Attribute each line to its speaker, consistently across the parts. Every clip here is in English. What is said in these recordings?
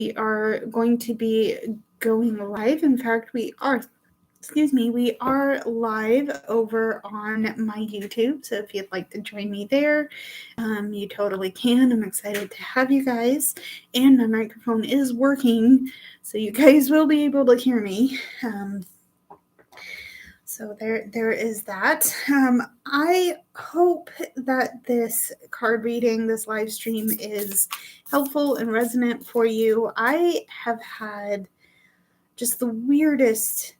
Speaker 1: We are going to be going live. In fact, we are live over on my YouTube. So if you'd like to join me there, you totally can. I'm excited to have you guys. And my microphone is working, so you guys will be able to hear me. So there is that. I hope that this card reading, this live stream, is helpful and resonant for you. I have had just the weirdest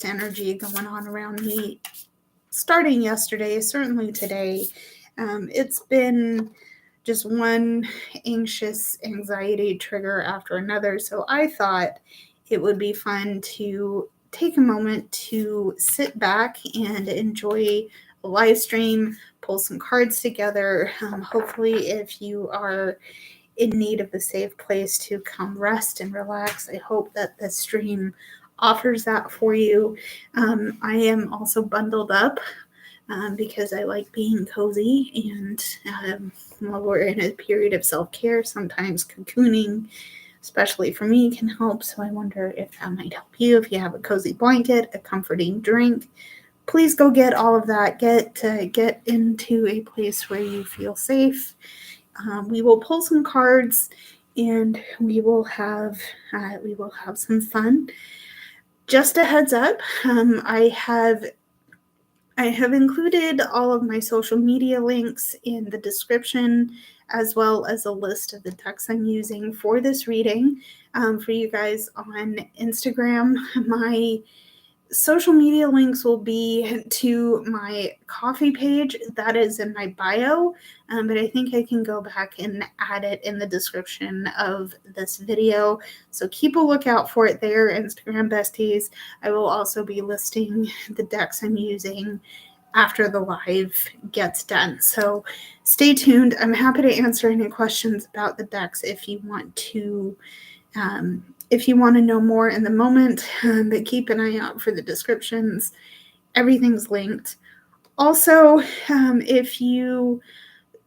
Speaker 1: energy going on around me, starting yesterday, certainly today. It's been just one anxious anxiety trigger after another. So I thought it would be fun to take a moment to sit back and enjoy a live stream, pull some cards together. Hopefully, if you are in need of a safe place to come rest and relax, I hope that the stream offers that for you. I am also bundled up because I like being cozy, and while we're in a period of self-care, sometimes cocooning, especially for me, can help. So I wonder if that might help you. If you have a cozy blanket, a comforting drink, please go get all of that. Get into a place where you feel safe. We will pull some cards, and we will have some fun. Just a heads up, I have included all of my social media links in the description, as well as a list of the decks I'm using for this reading for you guys on Instagram. My social media links will be to my coffee page that is in my bio, but I think I can go back and add it in the description of this video, so keep a lookout for it there, Instagram besties. I will also be listing the decks I'm using after the live gets done, so stay tuned. I'm happy to answer any questions about the decks if you want to know more in the moment, but keep an eye out for the descriptions. Everything's linked. Also, if you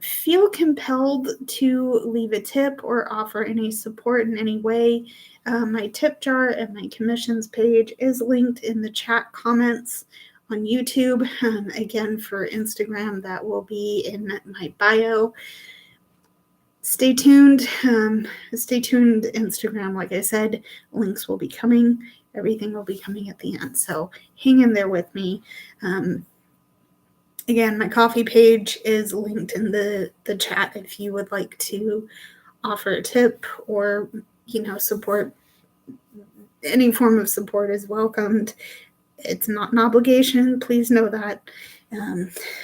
Speaker 1: feel compelled to leave a tip or offer any support in any way, my tip jar and my commissions page is linked in the chat comments on YouTube. Again, for Instagram, that will be in my bio. Stay tuned. Instagram, like I said, links will be coming. Everything will be coming at the end. So hang in there with me. Again, my coffee page is linked in the chat if you would like to offer a tip or, support. Any form of support is welcomed. It's not an obligation. Please know that.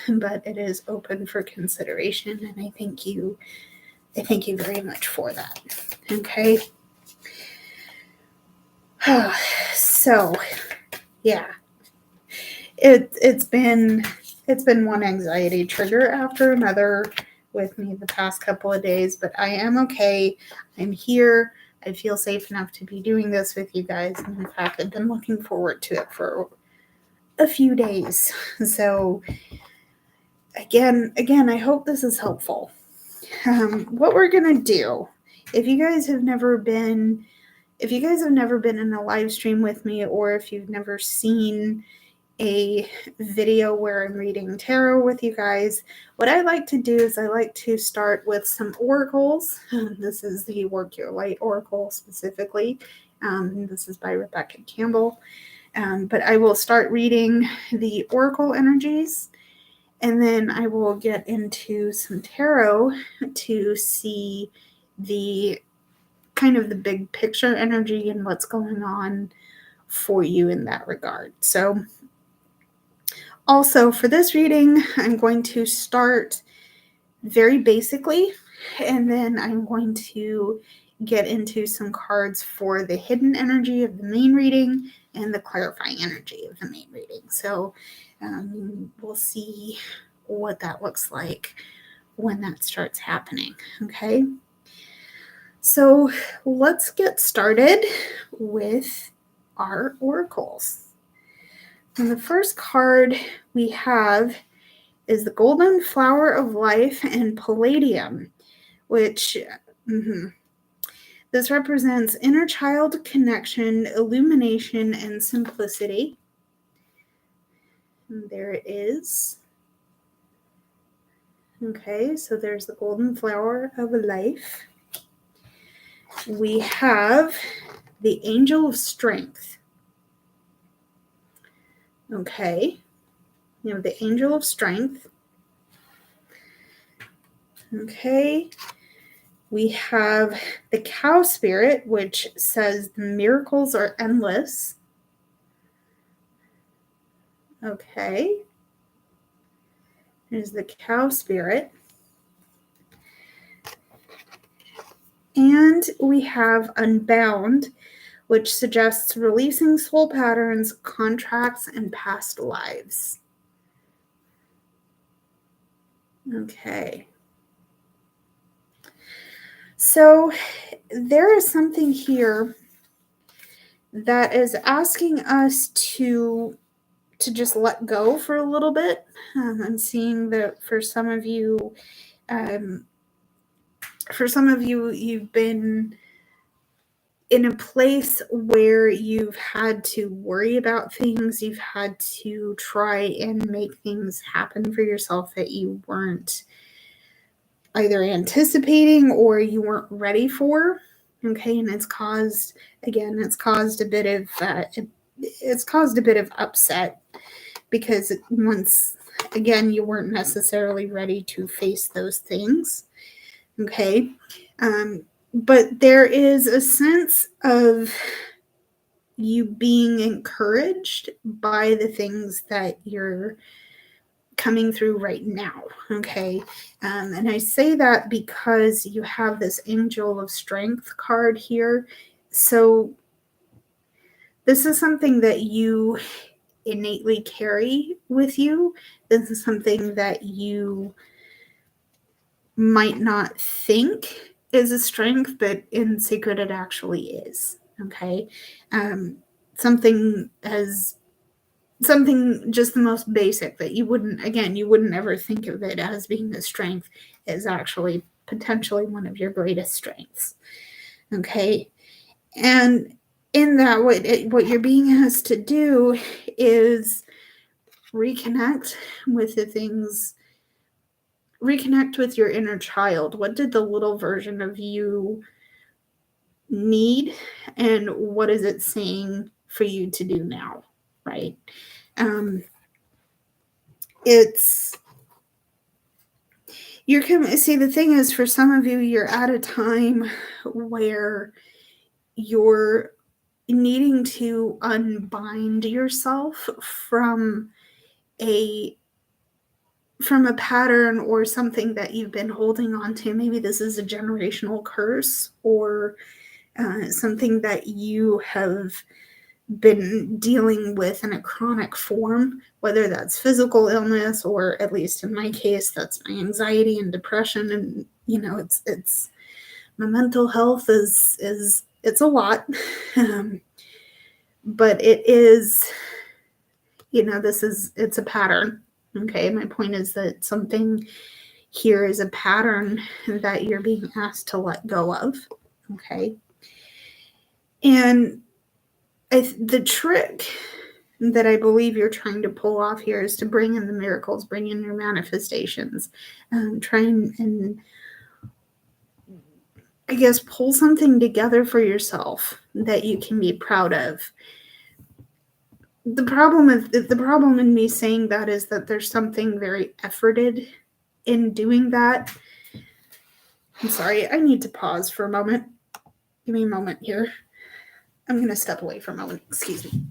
Speaker 1: But it is open for consideration, and I thank you very much for that. Okay. So, yeah, it's been one anxiety trigger after another with me the past couple of days, but I am okay. I'm here. I feel safe enough to be doing this with you guys, and in fact, I've been looking forward to it for a few days. So, again, I hope this is helpful. What we're gonna do, if you guys have never been in a live stream with me, or if you've never seen a video where I'm reading tarot with you guys, what I like to do is I like to start with some oracles. This is the Work Your Light Oracle specifically. This is by Rebecca Campbell. But I will start reading the oracle energies, and then I will get into some tarot to see the kind of the big picture energy and what's going on for you in that regard. So also for this reading, I'm going to start very basically, and then I'm going to get into some cards for the hidden energy of the main reading and the clarifying energy of the main reading. So we'll see what that looks like when that starts happening. Okay. So let's get started with our oracles. And the first card we have is the Golden Flower of Life and Palladium, which This represents inner child connection, illumination, and simplicity. And there it is. Okay, so there's the golden flower of life. We have the angel of strength. Okay, you have the angel of strength. Okay, we have the cow spirit, which says the miracles are endless. Okay, there's the cow spirit. And we have unbound, which suggests releasing soul patterns, contracts, and past lives. Okay. So there is something here that is asking us to just let go for a little bit. I'm seeing that for some of you, you've been in a place where you've had to worry about things, you've had to try and make things happen for yourself that you weren't either anticipating or you weren't ready for. Okay, and it's caused a bit of upset, because once again you weren't necessarily ready to face those things. Okay, but there is a sense of you being encouraged by the things that you're coming through right now. Okay, and I say that because you have this angel of strength card here. So this is something that you innately carry with you. This is something that you might not think is a strength, but in secret it actually is. Okay, something just the most basic that you wouldn't ever think of it as being a strength is actually potentially one of your greatest strengths. Okay, and in that, what you're being asked to do is reconnect with your inner child. What did the little version of you need, and what is it saying for you to do now, right? The thing is, for some of you, you're at a time where you're needing to unbind yourself from a pattern or something that you've been holding on to. Maybe this is a generational curse, or something that you have been dealing with in a chronic form, whether that's physical illness, or at least in my case, that's my anxiety and depression. And it's my mental health is it's a lot. But it is, it's a pattern. Okay, my point is that something here is a pattern that you're being asked to let go of. Okay, and the trick that I believe you're trying to pull off here is to bring in the miracles, bring in your manifestations, try and I guess pull something together for yourself that you can be proud of. The problem in me saying that is that there's something very efforted in doing that. I'm sorry, I need to pause for a moment. Give me a moment here. I'm going to step away for a moment. Excuse me.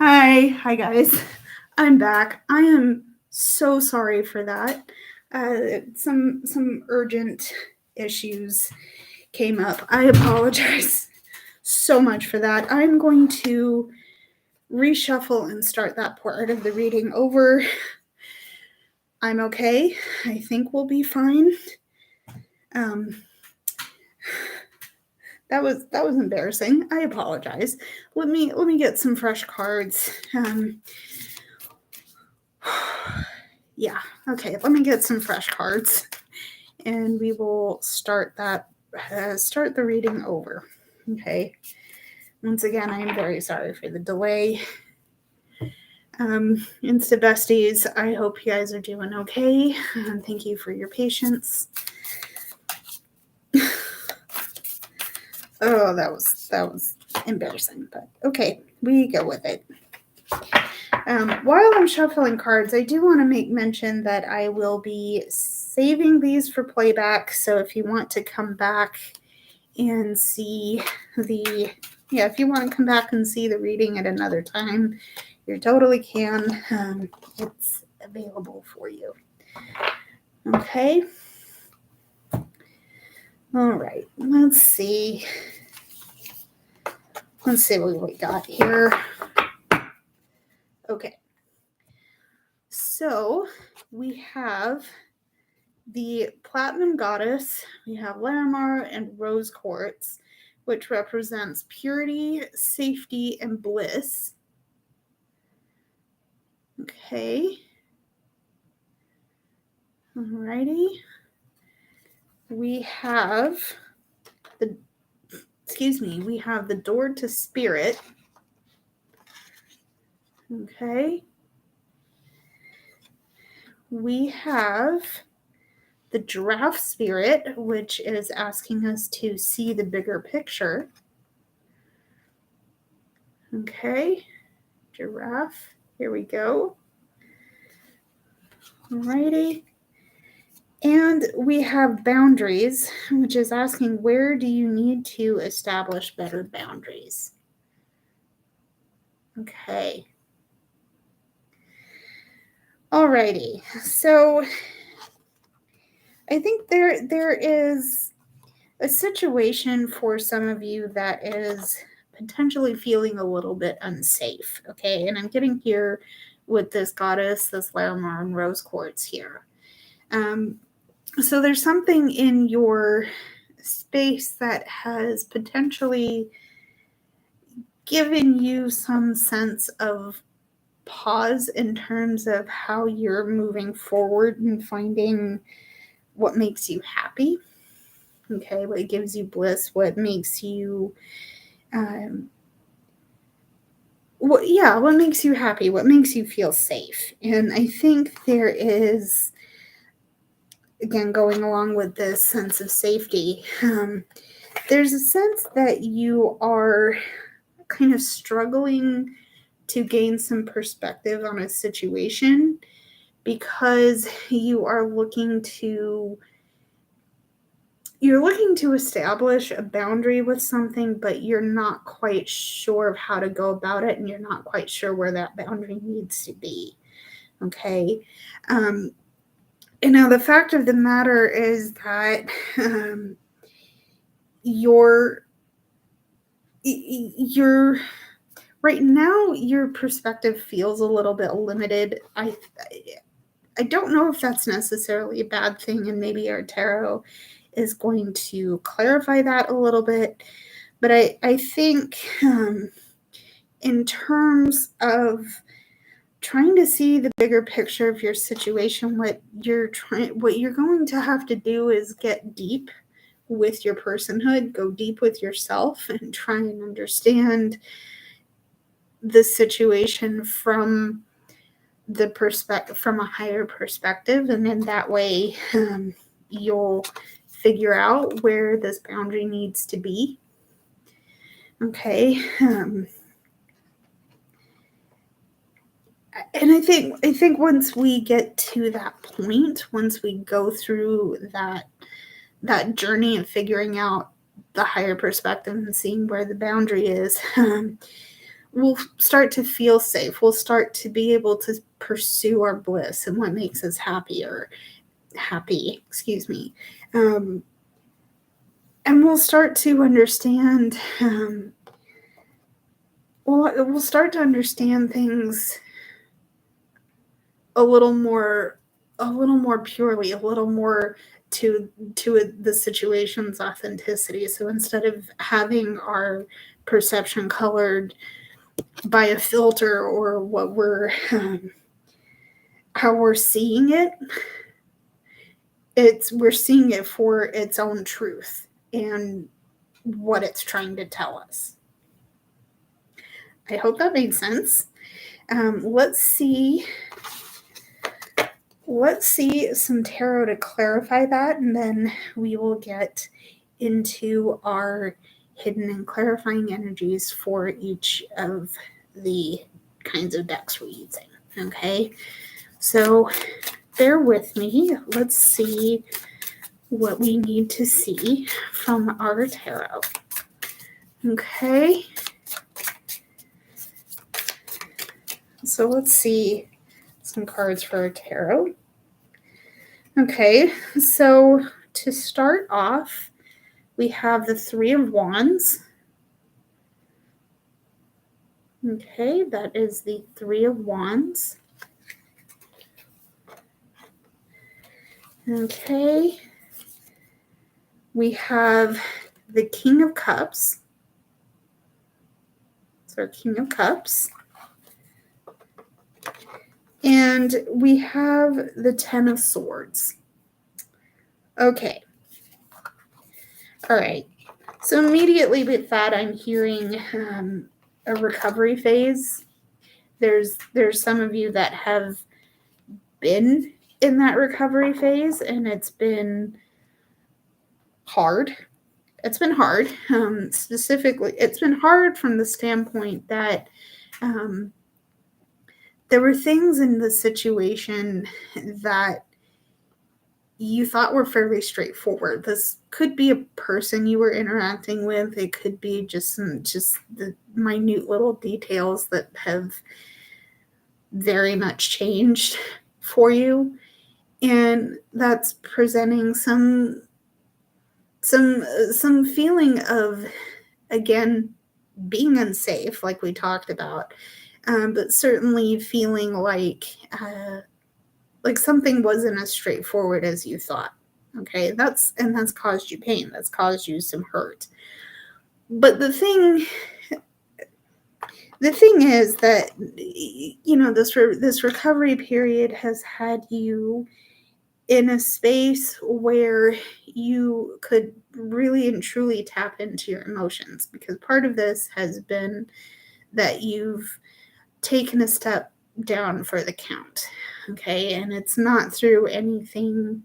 Speaker 1: Hi guys. I'm back. I am so sorry for that. Some urgent issues came up. I apologize so much for that. I'm going to reshuffle and start that part of the reading over. I'm okay. I think we'll be fine. That was embarrassing. I apologize. Let me get some fresh cards. Yeah, okay, let me get some fresh cards and we will start the reading over. Okay, once again, I am very sorry for the delay. Insta besties, I hope you guys are doing okay. Thank you for your patience. Oh, that was embarrassing, but okay, we go with it. While I'm shuffling cards, I do want to make mention that I will be saving these for playback. So if you want to come back and see if you want to come back and see the reading at another time, you totally can. It's available for you. Okay. All right. Let's see what we got here. Okay. So we have the Platinum Goddess, we have Larimar and Rose Quartz, which represents purity, safety, and bliss. Okay. Alrighty. We have the Door to Spirit. Okay. We have the Giraffe Spirit, which is asking us to see the bigger picture. Okay, Giraffe, here we go. Alrighty. And we have Boundaries, which is asking, where do you need to establish better boundaries? Okay. Alrighty, so I think there is a situation for some of you that is potentially feeling a little bit unsafe, okay? And I'm getting here with this goddess, this Larimar and Rose Quartz here. So there's something in your space that has potentially given you some sense of pause in terms of how you're moving forward and finding what makes you happy. Okay, what gives you bliss, what makes you what makes you happy, what makes you feel safe. And I think there is, again, going along with this sense of safety, there's a sense that you are kind of struggling to gain some perspective on a situation because you are looking to establish a boundary with something, but you're not quite sure of how to go about it, and you're not quite sure where that boundary needs to be. Okay. And now the fact of the matter is that you're right now, your perspective feels a little bit limited. I don't know if that's necessarily a bad thing, and maybe our tarot is going to clarify that a little bit. But I think in terms of trying to see the bigger picture of your situation, what you're going to have to do is get deep with your personhood, go deep with yourself, and try and understand the situation from a higher perspective, and in that way you'll figure out where this boundary needs to be. Okay. And I think once we get to that point, once we go through that journey of figuring out the higher perspective and seeing where the boundary is, we'll start to feel safe. We'll start to be able to pursue our bliss and what makes us happy, excuse me. And we'll start to understand, we'll start to understand things a little more purely, a little more to the situation's authenticity. So instead of having our perception colored by a filter or what we're how we're seeing it, we're seeing it for its own truth and what it's trying to tell us. I hope that made sense. Let's see some tarot to clarify that, and then we will get into our hidden and clarifying energies for each of the kinds of decks we're using. Okay, so bear with me. Let's see what we need to see from our tarot. Okay, so let's see some cards for our tarot. Okay, so to start off, we have the Three of Wands. Okay, that is the Three of Wands. Okay, we have the King of Cups. It's our King of Cups. And we have the Ten of Swords. Okay. All right. So immediately with that, I'm hearing a recovery phase. There's some of you that have been in that recovery phase, and it's been hard. It's been hard. Specifically, it's been hard from the standpoint that there were things in the situation that you thought were fairly straightforward. This could be a person you were interacting with. It could be just the minute little details that have very much changed for you. And that's presenting some feeling of, again, being unsafe, like we talked about, but certainly feeling like something wasn't as straightforward as you thought. Okay, that's caused you pain. That's caused you some hurt. But the thing is that, you know, this recovery period has had you in a space where you could really and truly tap into your emotions, because part of this has been that you've taken a step down for the count. Okay, and it's not through anything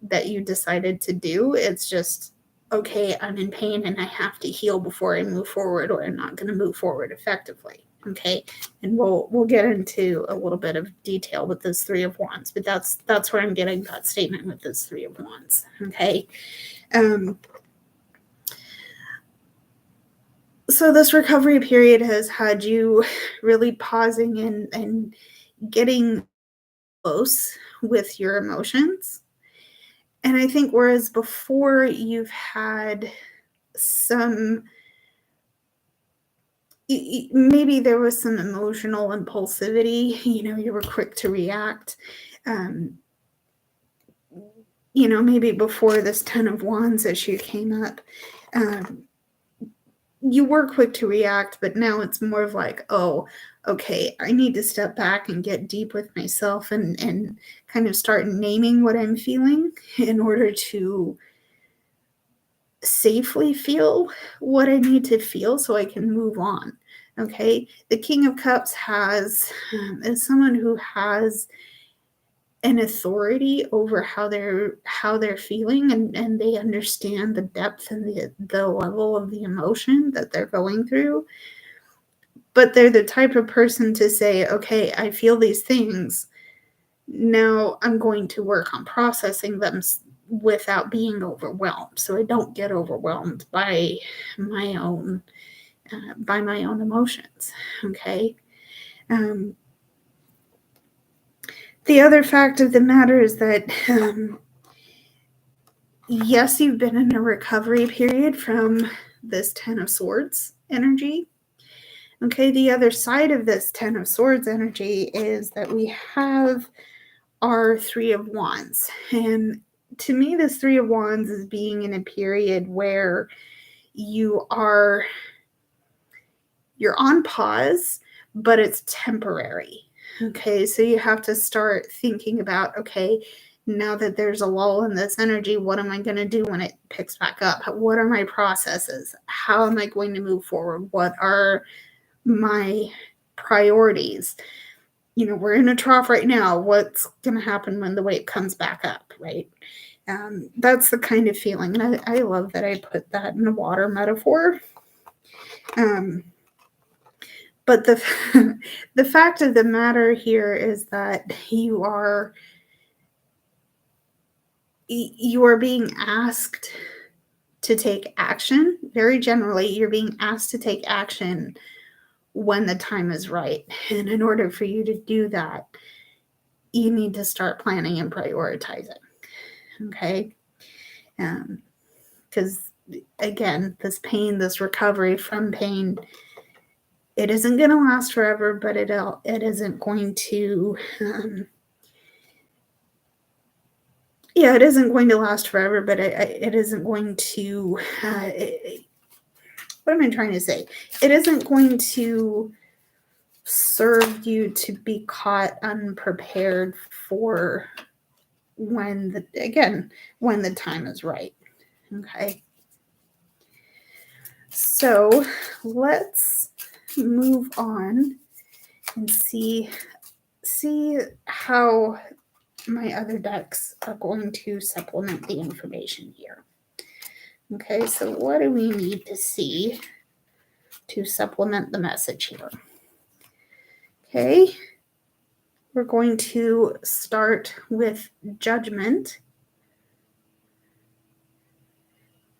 Speaker 1: that you decided to do. It's just, okay, I'm in pain and I have to heal before I move forward, or I'm not going to move forward effectively. Okay, and we'll get into a little bit of detail with this Three of Wands, but that's where I'm getting that statement with this Three of Wands. Okay, so this recovery period has had you really pausing and getting close with your emotions. And I think whereas before you've had some, maybe there was some emotional impulsivity, you know, you were quick to react. You know, maybe before this Ten of Wands issue came up, you were quick to react, but now it's more of like, oh, okay, I need to step back and get deep with myself and kind of start naming what I'm feeling in order to safely feel what I need to feel so I can move on. Okay, the King of Cups is someone who has an authority over how they're feeling, and they understand the depth and the level of the emotion that they're going through. But they're the type of person to say, okay, I feel these things. Now I'm going to work on processing them without being overwhelmed, so I don't get overwhelmed by my own by my own emotions. Okay. The other fact of the matter is that, yes, you've been in a recovery period from this Ten of Swords energy. Okay, the other side of this Ten of Swords energy is that we have our Three of Wands. And to me, this Three of Wands is being in a period where you're on pause, but it's temporary. Okay, so you have to start thinking about, okay, now that there's a lull in this energy, what am I going to do when it picks back up? What are my processes? How am I going to move forward? What are my priorities? We're in a trough right now. What's going to happen when the wave comes back up, right? That's the kind of feeling. And I love that I put that in a water metaphor. But the fact of the matter here is that you are being asked to take action. Very generally, you're being asked to take action when the time is right. And in order for you to do that, you need to start planning and prioritizing. Okay? Because again, this pain, this recovery from pain, it isn't going to last forever, but it isn't going to it isn't going to last forever, but it isn't going to what am I trying to say? It isn't going to serve you to be caught unprepared for when the time is right. Okay. So let's move on and see how my other decks are going to supplement the information here. Okay, so what do we need to see to supplement the message here? Okay, we're going to start with Judgment.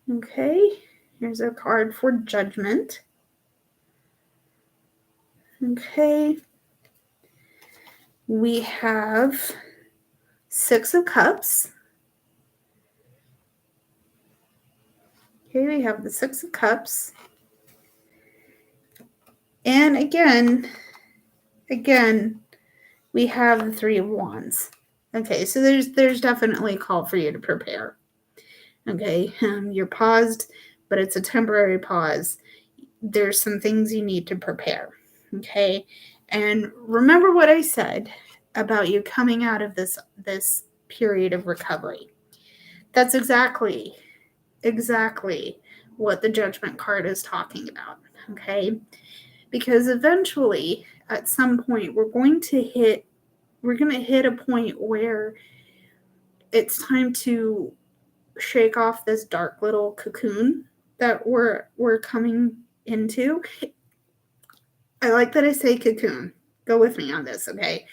Speaker 1: Okay, here's a card for Judgment. Okay, we have Six of Cups. Okay, we have the Six of Cups. And again, we have the Three of Wands. Okay, so there's definitely a call for you to prepare. Okay, you're paused, but it's a temporary pause. There's some things you need to prepare. Okay, and remember what I said about you coming out of this period of recovery. That's exactly what the Judgment card is talking about. Okay, because eventually, at some point, we're going to hit a point where it's time to shake off this dark little cocoon that we're coming into. I like that I say cocoon. Go with me on this, okay?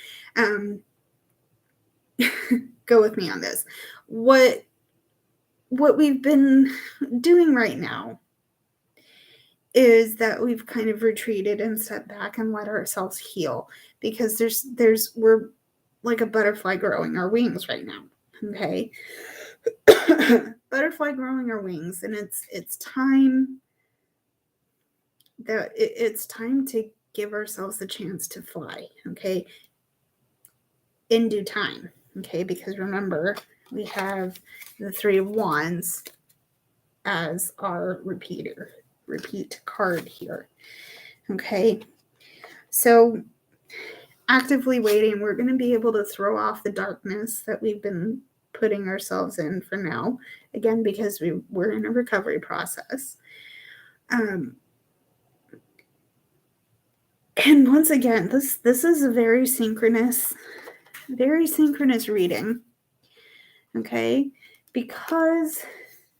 Speaker 1: Go with me on this. What we've been doing right now is that we've kind of retreated and stepped back and let ourselves heal, because we're like a butterfly growing our wings right now. Okay. Butterfly growing our wings, and it's time to give ourselves the chance to fly. Okay. In due time. Okay, because remember, we have the Three of Wands as our repeat card here. Okay, so actively waiting, we're going to be able to throw off the darkness that we've been putting ourselves in for now, again, because we're in a recovery process. And once again, this is a very synchronous reading. Okay, because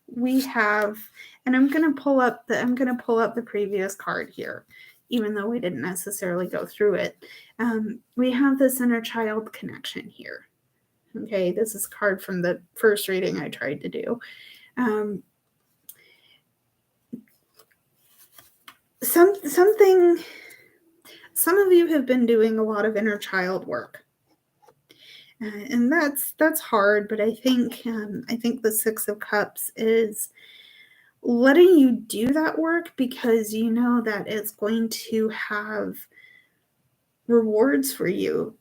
Speaker 1: we have, and I'm going to pull up the previous card here, even though we didn't necessarily go through it. We have this inner child connection here. Okay, this is a card from the first reading I tried to do. something. Some of you have been doing a lot of inner child work, and that's hard. But I think the Six of Cups is letting you do that work because you know that it's going to have rewards for you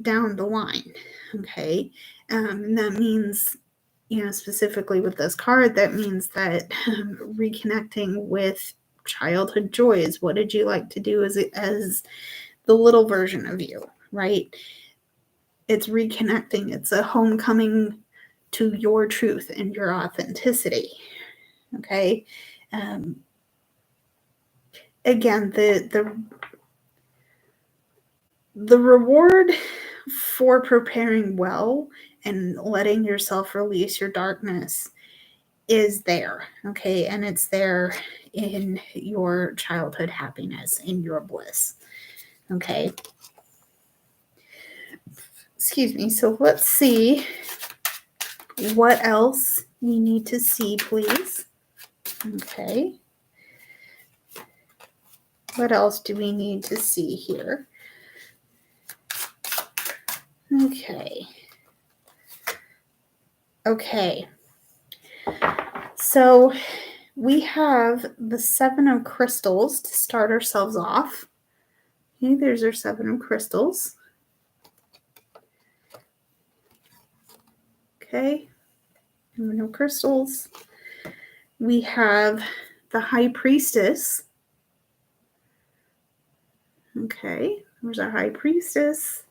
Speaker 1: down the line. Okay, and that means, specifically with this card, that means that reconnecting with childhood joys. What did you like to do as the little version of you, right? It's reconnecting. It's a homecoming to your truth and your authenticity. Okay. Again, the reward for preparing well and letting yourself release your darkness is there. Okay. And it's there in your childhood happiness, in your bliss. Okay. Excuse me. So let's see what else we need to see, please. Okay. What else do we need to see here? Okay. Okay. So we have the Seven of Crystals to start ourselves off. Okay, there's our Seven of Crystals. Okay. Seven of Crystals. We have the High Priestess. Okay, there's our High Priestess.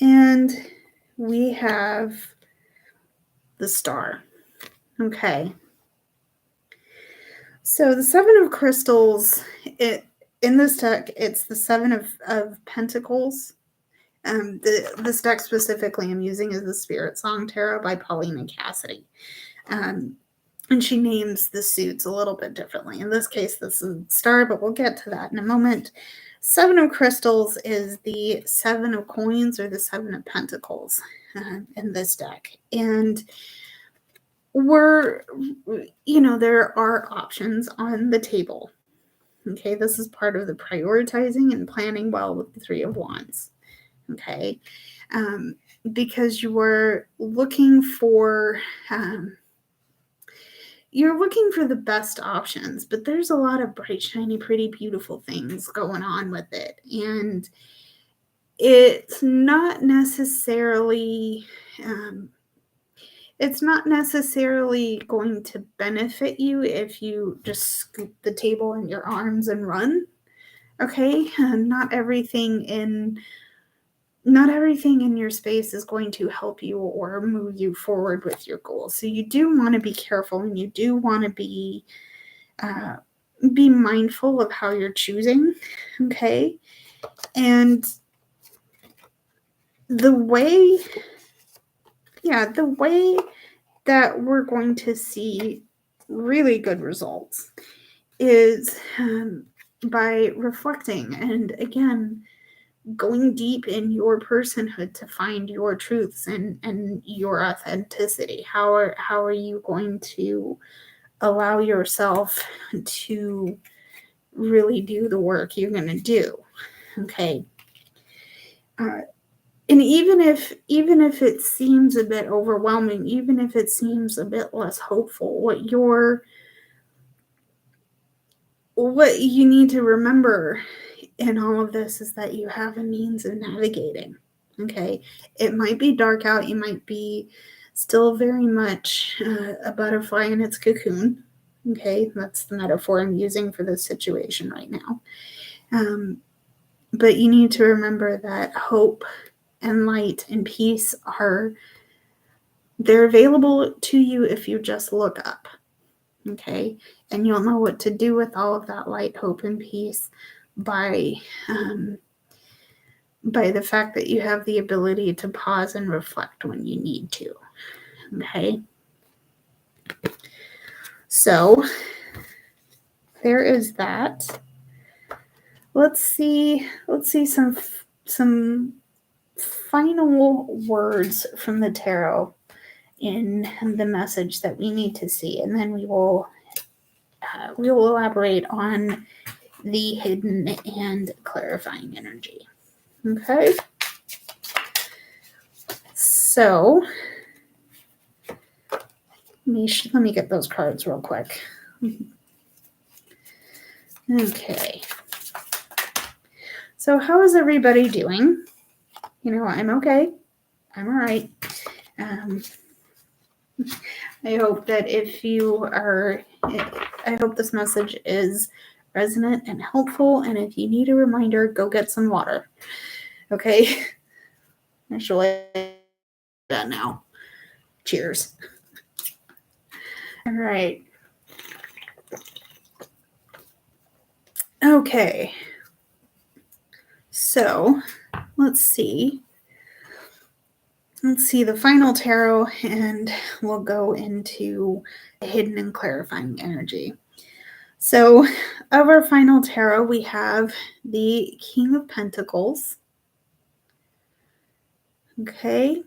Speaker 1: And we have the Star. Okay. So the Seven of Crystals, in this deck, it's the Seven of Pentacles. This deck specifically I'm using is the Spirit Song Tarot by Paulina and Cassidy. And she names the suits a little bit differently. In this case, this is the Star, but we'll get to that in a moment. Seven of Crystals is the Seven of Coins or the Seven of Pentacles in this deck. And there are options on the table. Okay, this is part of the prioritizing and planning well with the Three of Wands. Okay, because you're looking for the best options, but there's a lot of bright, shiny, pretty, beautiful things going on with it, and it's not necessarily going to benefit you if you just scoop the table in your arms and run. Okay, not everything in your space is going to help you or move you forward with your goals. So you do want to be careful, and you do want to be mindful of how you're choosing. Okay, and the way that we're going to see really good results is by reflecting and, again, going deep in your personhood to find your truths and your authenticity. How are you going to allow yourself to really do the work you're going to do? Okay. And even if it seems a bit overwhelming, even if it seems a bit less hopeful, what you need to remember in all of this is that you have a means of navigating. Okay, it might be dark out. You might be still very much a butterfly in its cocoon. Okay, that's the metaphor I'm using for this situation right now. But you need to remember that hope and light and peace they're available to you if you just look up. Okay, and you'll know what to do with all of that light, hope, and peace by the fact that you have the ability to pause and reflect when you need to. Okay, so there is that. Let's see some final words from the tarot in the message that we need to see, and then we will we will elaborate on the hidden and clarifying energy. Okay. So let me get those cards real quick. Okay. So how is everybody doing? You know, I'm okay. I'm all right. I hope that I hope this message is resonant and helpful. And if you need a reminder, go get some water. Okay. Actually, that now. Cheers. All right. Okay. So let's see. Let's see the final tarot, and we'll go into hidden and clarifying energy. So, of our final tarot, we have the King of Pentacles. Okay.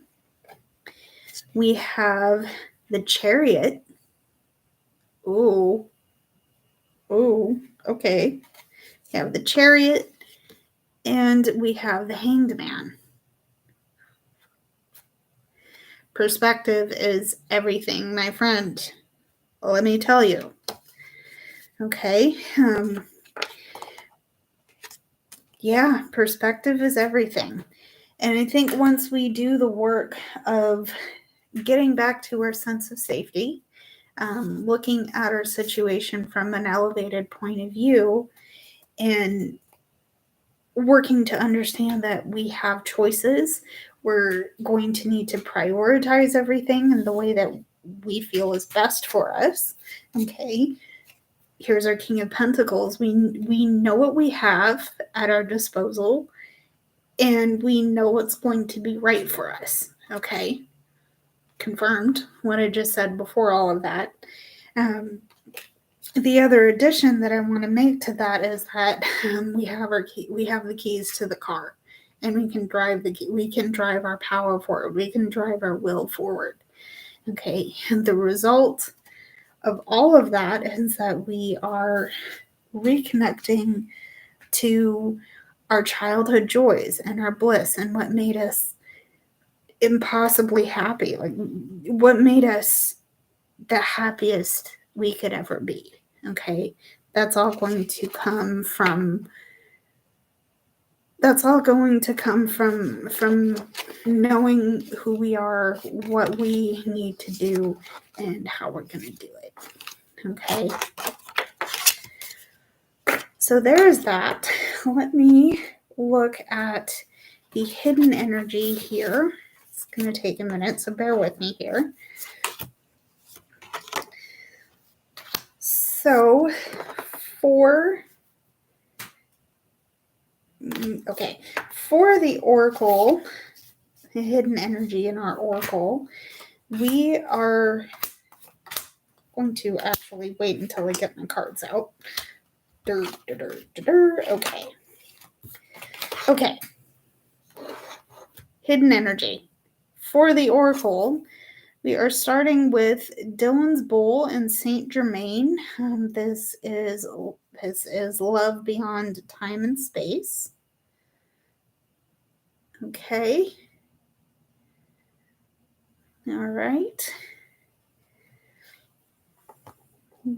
Speaker 1: We have the Chariot. Ooh. Okay. We have the Chariot, and we have the Hanged Man. Perspective is everything, my friend. Let me tell you. Okay. Yeah, perspective is everything. And I think once we do the work of getting back to our sense of safety, looking at our situation from an elevated point of view, and working to understand that we have choices, we're going to need to prioritize everything in the way that we feel is best for us. Okay. Here's our King of Pentacles. We know what we have at our disposal, and we know what's going to be right for us. Okay. Confirmed what I just said before all of that. The other addition that I want to make to that is that we have the keys to the car, and we can drive our power forward. We can drive our will forward. Okay. And the result of all of that is that we are reconnecting to our childhood joys and our bliss and what made us impossibly happy, like what made us the happiest we could ever be. Okay. That's all going to come from knowing who we are, what we need to do, and how we're going to do it. Okay. So there's that. Let me look at the hidden energy here. It's going to take a minute, so bear with me here. So for the oracle, the hidden energy in our oracle, we are going to actually wait until I get my cards out. Okay. Hidden energy. For the oracle, we are starting with Dylan's Bowl in Saint Germain. This is love beyond time and space. Okay. All right.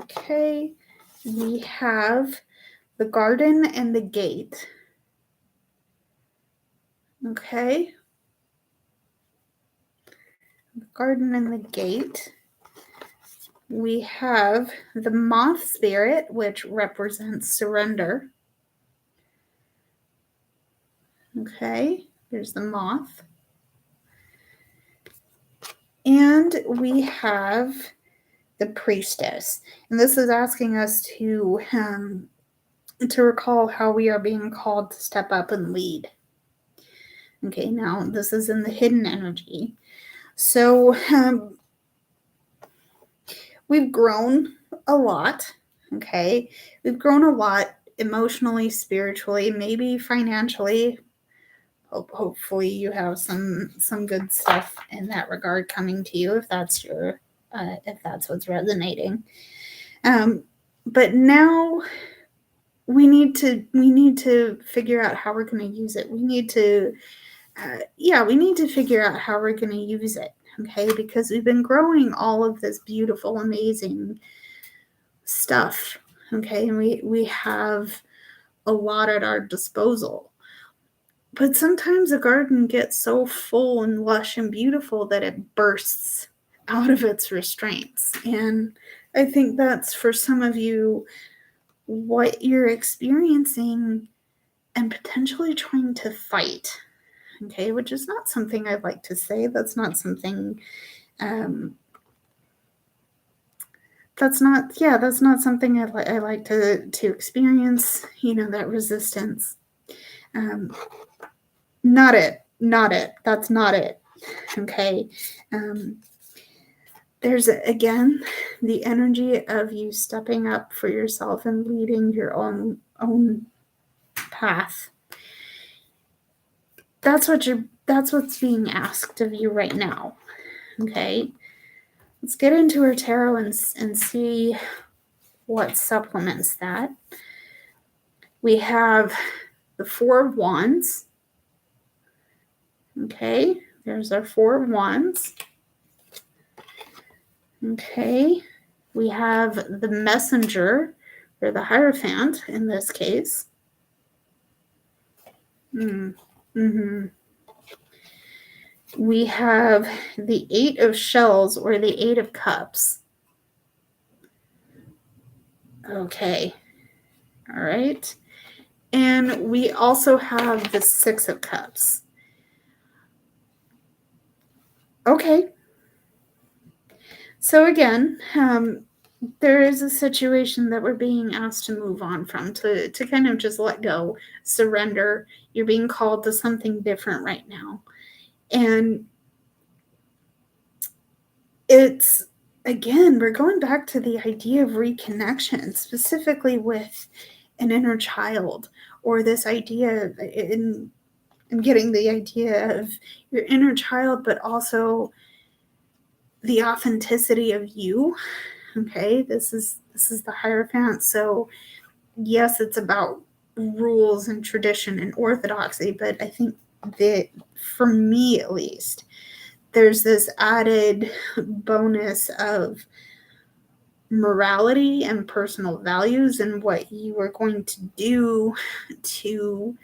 Speaker 1: Okay. We have the Garden and the Gate. Okay. The Garden and the Gate. We have the Moth Spirit, which represents surrender. Okay, there's the moth. And we have the Priestess. And this is asking us to recall how we are being called to step up and lead. Okay, now this is in the hidden energy. So we've grown a lot. Okay, we've grown a lot emotionally, spiritually, maybe financially. Hopefully you have some good stuff in that regard coming to you, if that's what's resonating. But now we need to figure out how we're going to use it. We need to figure out how we're going to use it. Okay, because we've been growing all of this beautiful, amazing stuff. Okay, and we have a lot at our disposal. But sometimes a garden gets so full and lush and beautiful that it bursts out of its restraints. And I think that's, for some of you, what you're experiencing and potentially trying to fight. Okay, which is not something I'd like to say. That's not something that's not something I like to experience, that resistance. Not it. That's not it. Okay. There's, again, the energy of you stepping up for yourself and leading your own path. That's what's being asked of you right now. Okay. Let's get into our tarot and see what supplements that. We have the Four of Wands. Okay, there's our Four of Wands. Okay, we have the Messenger, or the Hierophant in this case. We have the Eight of Shells, or the Eight of Cups. Okay, all right. And we also have the Six of Cups. Okay. So again, there is a situation that we're being asked to move on from, to kind of just let go, surrender. You're being called to something different right now. And it's, again, we're going back to the idea of reconnection, specifically with an inner child, or this idea in getting the idea of your inner child, but also the authenticity of you. Okay, this is the Hierophant. So yes, it's about rules and tradition and orthodoxy, but I think that, for me at least, there's this added bonus of morality and personal values and what you are going to do to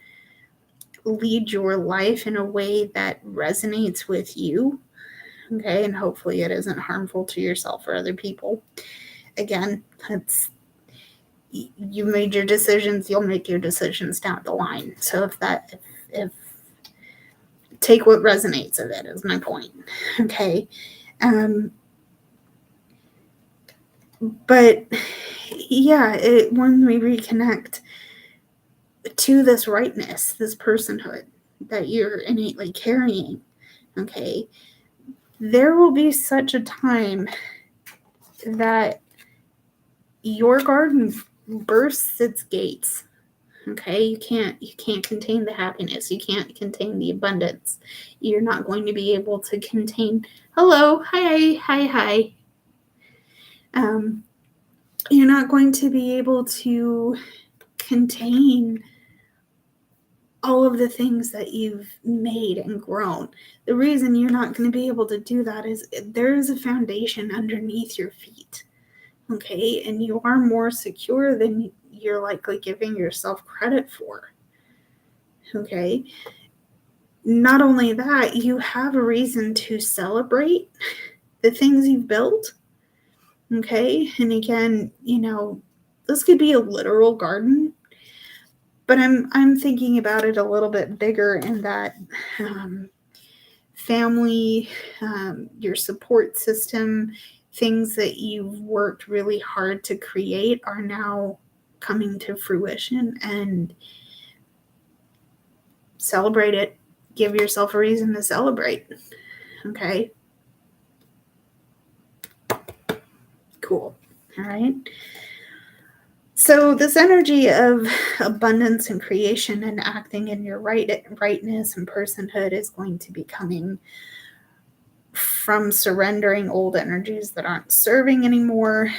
Speaker 1: lead your life in a way that resonates with you. Okay, and hopefully it isn't harmful to yourself or other people. Again, you made your decisions, you'll make your decisions down the line. So if take what resonates of it, is my point. Okay. But yeah, when we reconnect to this rightness, this personhood that you're innately carrying, okay, there will be such a time that your garden bursts its gates. Okay, you can't contain the happiness. You can't contain the abundance. You're not going to be able to contain. Hello, hi. You're not going to be able to contain all of the things that you've made and grown. The reason you're not going to be able to do that is there is a foundation underneath your feet. Okay, and you are more secure than you're likely giving yourself credit for. Okay, not only that, you have a reason to celebrate the things you've built. Okay, and again, this could be a literal garden, but I'm thinking about it a little bit bigger in that family, your support system, things that you've worked really hard to create are now coming to fruition, and celebrate it. Give yourself a reason to celebrate. Okay. Cool. All right. So this energy of abundance and creation and acting in your rightness and personhood is going to be coming from surrendering old energies that aren't serving anymore.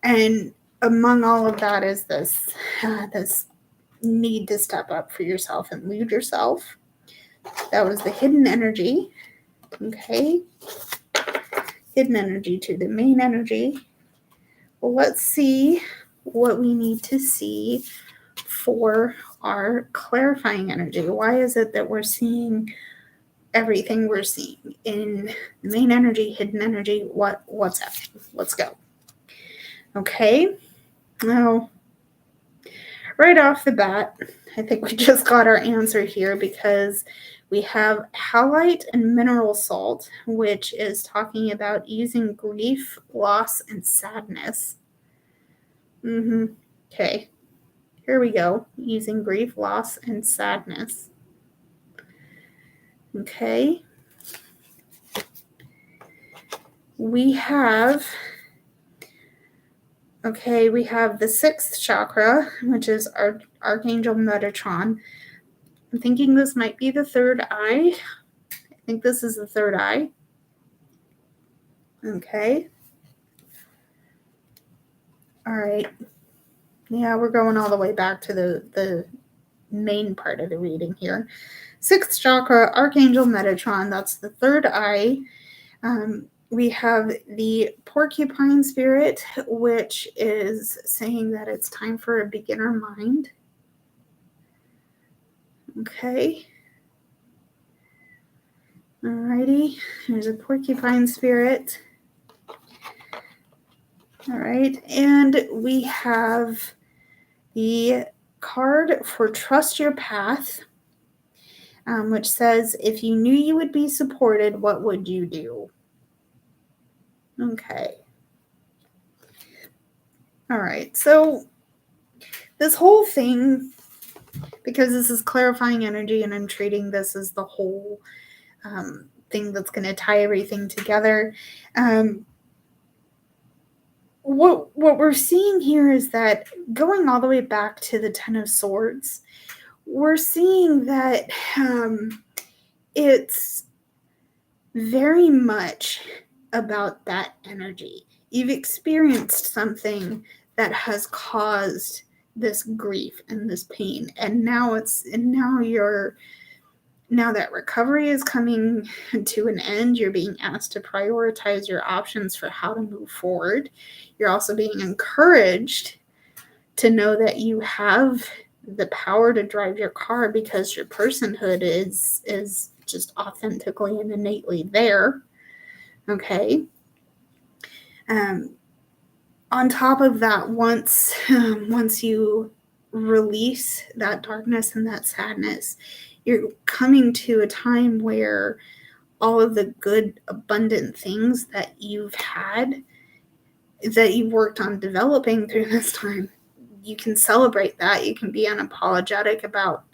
Speaker 1: And among all of that is this need to step up for yourself and lead yourself. That was the hidden energy. Okay. Hidden energy to the main energy. Well, let's see what we need to see for our clarifying energy. Why is it that we're seeing everything we're seeing in the main energy, hidden energy? What's happening? Let's go. Okay. Now, right off the bat, I think we just got our answer here because we have halite and mineral salt, which is talking about using grief, loss, and sadness. Okay, here we go. Using grief, loss, and sadness. Okay. We have the sixth chakra, which is our Archangel Metatron. I'm thinking this might be the third eye. I think this is the third eye. Okay. All right. Yeah, we're going all the way back to the main part of the reading here. Sixth chakra, Archangel Metatron. That's the third eye. We have the porcupine spirit, which is saying that it's time for a beginner mind. Okay. Alrighty. There's a porcupine spirit. All right. And we have the card for Trust Your Path, which says, if you knew you would be supported, what would you do? Okay. All right. So this whole thing, because this is clarifying energy and I'm treating this as the whole thing that's going to tie everything together. What we're seeing here is that going all the way back to the Ten of Swords, we're seeing that it's very much about that energy. You've experienced something that has caused this grief and this pain, and now that recovery is coming to an end, you're being asked to prioritize your options for how to move forward. You're also being encouraged to know that you have the power to drive your car because your personhood is just authentically and innately there. Okay. On top of that, once you release that darkness and that sadness, you're coming to a time where all of the good, abundant things that you've had, that you've worked on developing through this time, you can celebrate that. You can be unapologetic about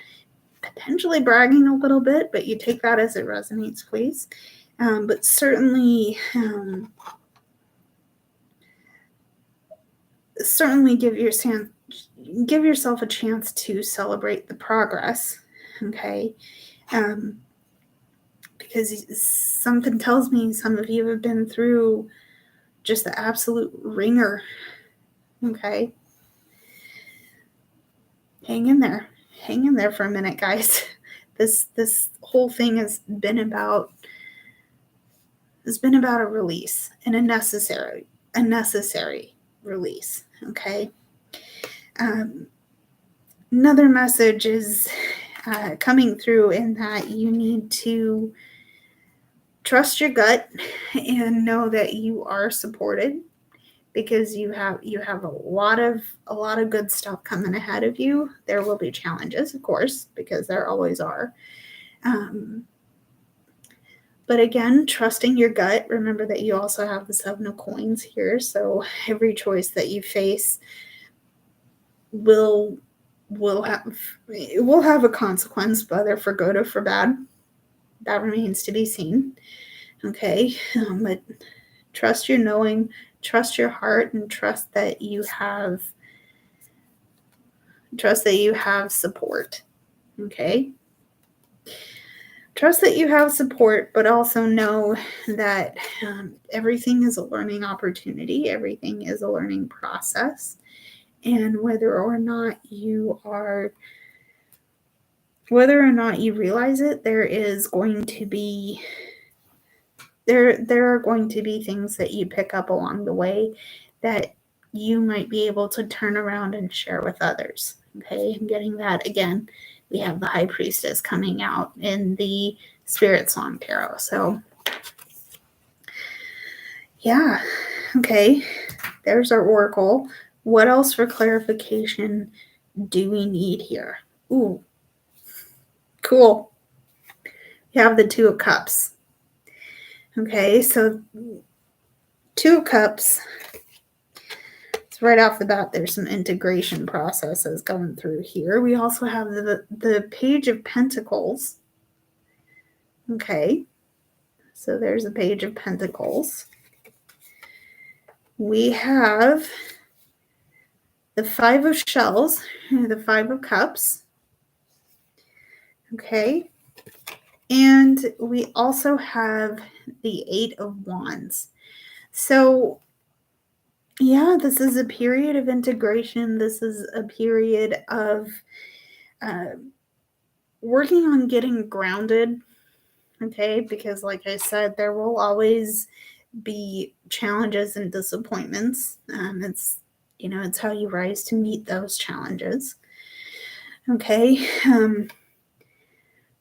Speaker 1: potentially bragging a little bit, but you take that as it resonates, please. But certainly give yourself a chance to celebrate the progress. Okay. Because something tells me some of you have been through just the absolute ringer. Okay. Hang in there for a minute, guys. This whole thing has been about a release, and a necessary release. Okay. Another message is coming through in that you need to trust your gut and know that you are supported, because you have a lot of good stuff coming ahead of you. There will be challenges, of course, because there always are. But again, trusting your gut. Remember that you also have the Seven of Coins here, so every choice that you face will have a consequence, whether for good or for bad. That remains to be seen. Okay, but trust your knowing, trust your heart, and trust that you have support. Okay. trust that you have support, but also know that everything is a learning opportunity. Everything is a learning process. And whether or not you realize it, there are going to be things that you pick up along the way that you might be able to turn around and share with others. Okay, and getting that again, we have the High Priestess coming out in the Spirit Song Tarot. So yeah, okay, there's our oracle. What else for clarification do we need here? Ooh, cool. You have the Two of Cups. Okay, so Two of Cups. Right off the bat, there's some integration processes going through here. We also have the Page of Pentacles. Okay, so there's a Page of Pentacles. We have the Five of Shells, the Five of Cups. Okay, and we also have the Eight of Wands. So yeah, this is a period of integration. This is a period of working on getting grounded, okay? Because like I said, there will always be challenges and disappointments. It's how you rise to meet those challenges, okay?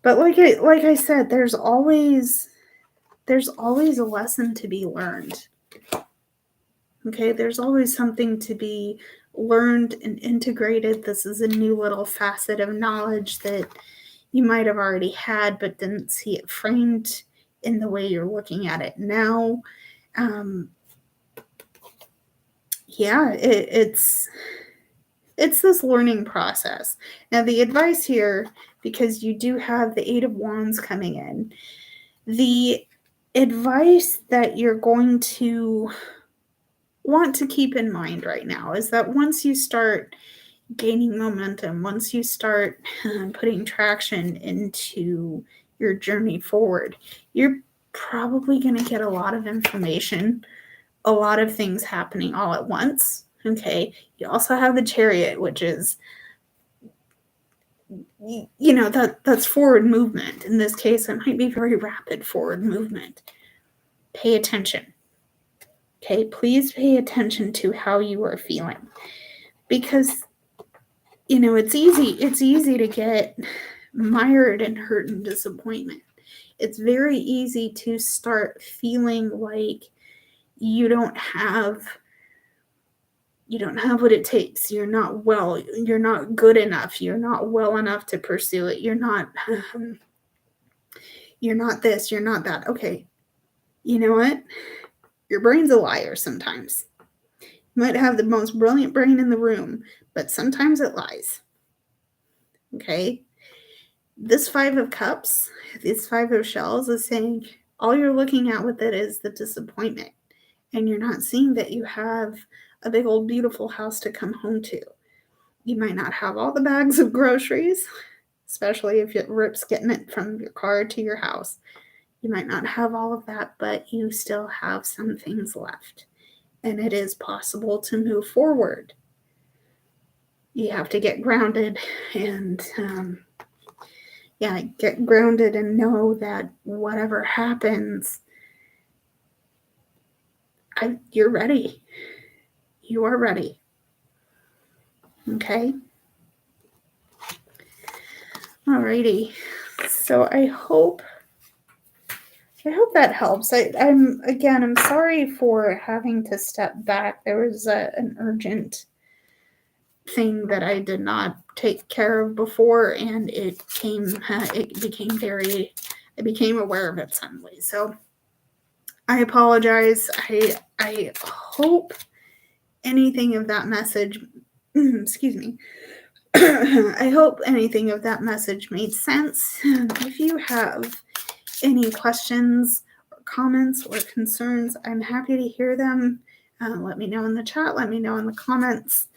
Speaker 1: But like I said, there's always a lesson to be learned. Okay, there's always something to be learned and integrated. This is a new little facet of knowledge that you might have already had, but didn't see it framed in the way you're looking at it now. It's this learning process. Now, the advice here, because you do have the Eight of Wands coming in, the advice that you're going to want to keep in mind right now is that once you start gaining momentum, once you start putting traction into your journey forward, you're probably going to get a lot of information, a lot of things happening all at once. Okay, you also have the Chariot, which is, that's forward movement. In this case, it might be very rapid forward movement. Pay attention. Okay, please pay attention to how you are feeling, because it's easy to get mired in hurt and disappointment. It's very easy to start feeling like you don't have what it takes. You're not good enough. You're not well enough to pursue it. You're not this, you're not that. Okay, you know what? Your brain's a liar sometimes. You might have the most brilliant brain in the room, but sometimes it lies. Okay? This Five of Cups, this Five of Shells is saying all you're looking at with it is the disappointment. And you're not seeing that you have a big old beautiful house to come home to. You might not have all the bags of groceries, especially if it rips getting it from your car to your house. You might not have all of that, but you still have some things left. And it is possible to move forward. You have to get grounded and, get grounded and know that whatever happens, you're ready. You are ready. Okay? Alrighty. So I hope that helps. I'm sorry for having to step back. There was an urgent thing that I did not take care of before, and I became aware of it suddenly. So I apologize. I hope anything of that message, excuse me. I hope anything of that message made sense. If you have any questions or comments or concerns, I'm happy to hear them. Let me know in the chat. Let me know in the comments.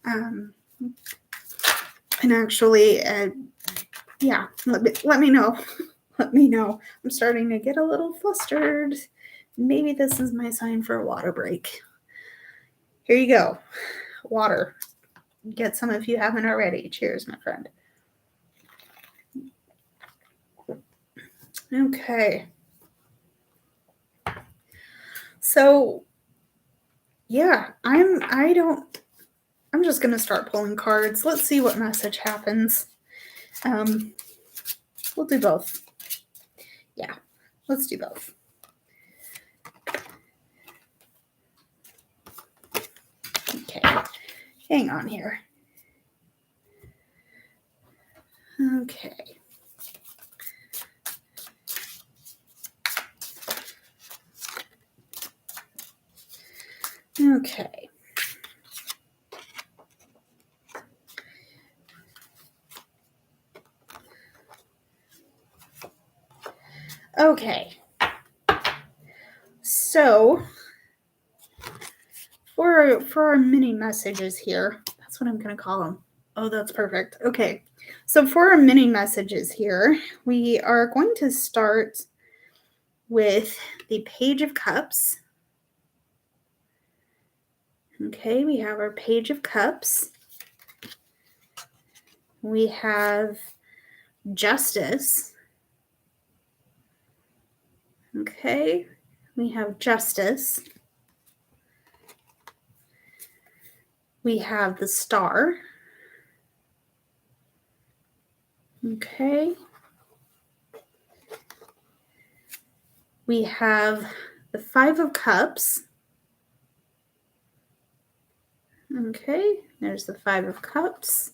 Speaker 1: And actually, let me know. let me know. I'm starting to get a little flustered. Maybe this is my sign for a water break. Here you go. Water. Get some if you haven't already. Cheers, my friend. Okay. So, yeah, I'm just going to start pulling cards. Let's see what message happens. We'll do both. Yeah, let's do both. Okay, hang on here. Okay. Okay. Okay. So for our mini messages here, that's what I'm going to call them. Oh, that's perfect. Okay. So for our mini messages here, we are going to start with the Page of Cups. Okay, we have our Page of Cups. We have Justice. Okay, we have Justice. We have the Star. Okay. We have the Five of Cups. Okay, there's the Five of Cups.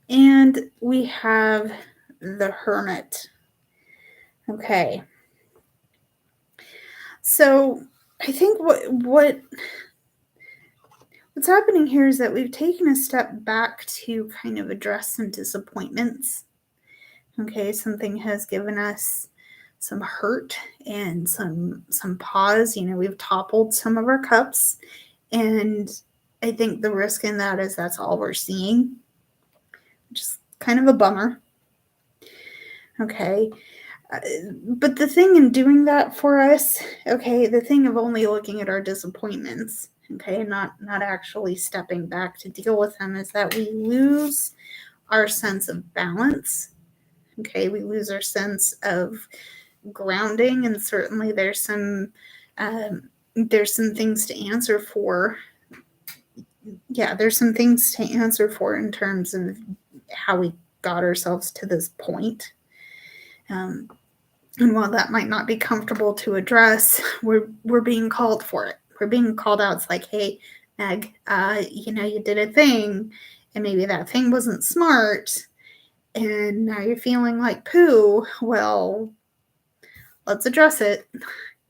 Speaker 1: And we have the Hermit. Okay. So I think what's happening here is that we've taken a step back to kind of address some disappointments. Okay, something has given us some hurt and some pause. You know, we've toppled some of our cups, and I think the risk in that is that's all we're seeing, which is kind of a bummer. Okay. But the thing in doing that for us, okay, the thing of only looking at our disappointments, okay, not actually stepping back to deal with them, is that we lose our sense of balance. Okay, we lose our sense of grounding, and certainly there's some things to answer for. Yeah, there's some things to answer for in terms of how we got ourselves to this point. And while that might not be comfortable to address, we're being called for it. We're being called out. It's like, hey, Meg, you did a thing, and maybe that thing wasn't smart, and now you're feeling like poo. Well, let's address it.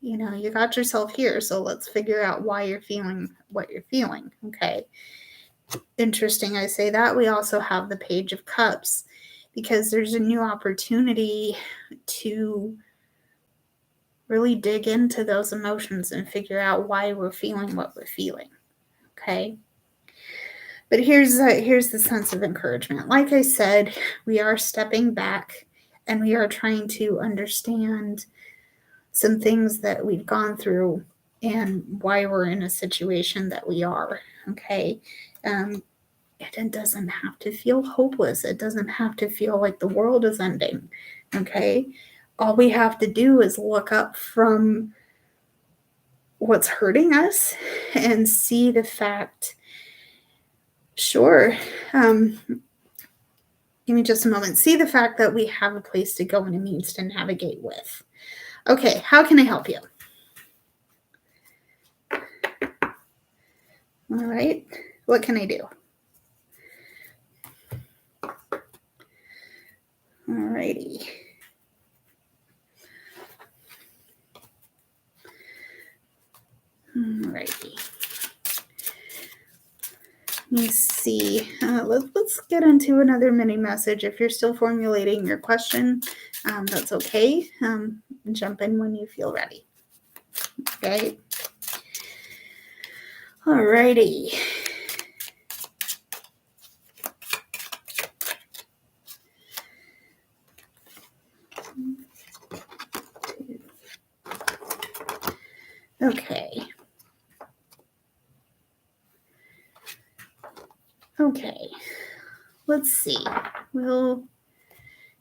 Speaker 1: You got yourself here, so let's figure out why you're feeling what you're feeling. Okay. Interesting, I say that. We also have the Page of Cups, because there's a new opportunity to really dig into those emotions and figure out why we're feeling what we're feeling. Okay. But here's the sense of encouragement. Like I said, we are stepping back and we are trying to understand some things that we've gone through and why we're in a situation that we are. Okay. It doesn't have to feel hopeless. It doesn't have to feel like the world is ending. Okay. All we have to do is look up from what's hurting us and see the fact. Sure. Give me just a moment. See the fact that we have a place to go and a means to navigate with. Okay, how can I help you? All right. What can I do? All righty. All righty. Let me see. Let's get into another mini message. If you're still formulating your question, that's okay. Jump in when you feel ready. Okay. All righty. Okay. Okay. Let's see. Will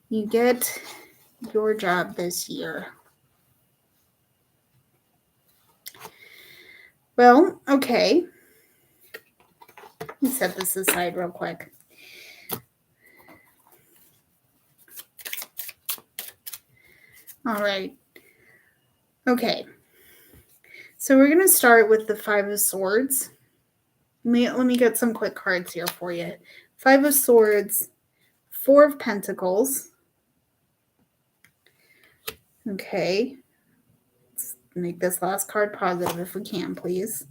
Speaker 1: you get your job this year? Well, okay. Let me set this aside real quick. All right. Okay. So we're going to start with the Five of Swords. Let me get some quick cards here for you. Five of Swords, Four of Pentacles. Okay. Let's make this last card positive if we can, please.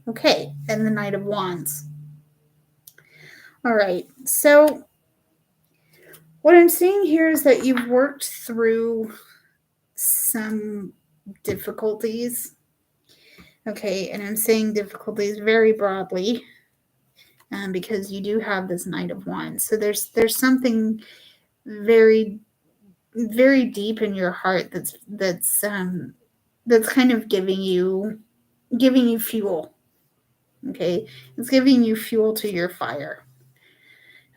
Speaker 1: Okay. And the Knight of Wands. All right. So what I'm seeing here is that you've worked through some difficulties. Okay. And I'm saying difficulties very broadly. Because you do have this Knight of Wands. So there's something very, very deep in your heart that's kind of giving you fuel. Okay, it's giving you fuel to your fire.